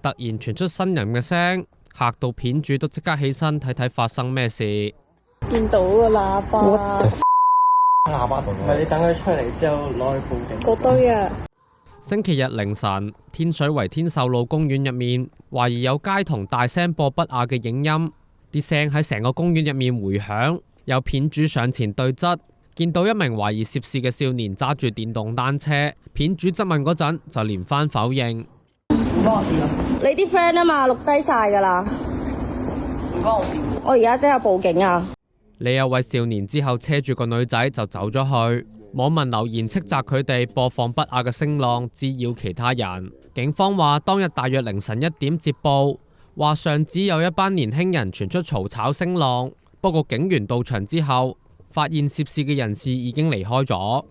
突然傳出呻吟嘅聲，嚇到片主都即刻起身睇睇發生咩事。見到個喇叭，喇叭度，唔係你等佢出嚟之後攞去報警。嗰堆啊！星期日凌晨，天水圍天秀路公園入面，懷疑有街童大聲播不雅嘅影音，啲聲喺成個公園入面迴響。有片主上前對質，見到一名懷疑涉事嘅少年揸住電動單車，片主質問嗰陣就連番否認。唔關我事啊！你啲 friend 啊嘛，錄低晒㗎啦。唔關我事。我而家即刻報警啊！呢一位少年之後車住個女仔就走咗去，網民留言斥責佢哋播放不雅嘅聲浪，滋擾其他人。警方話當日大約凌晨1點接報，話上址有一班年輕人傳出嘈吵聲浪，不過警員到場之後，發現涉事嘅人士已經離開咗。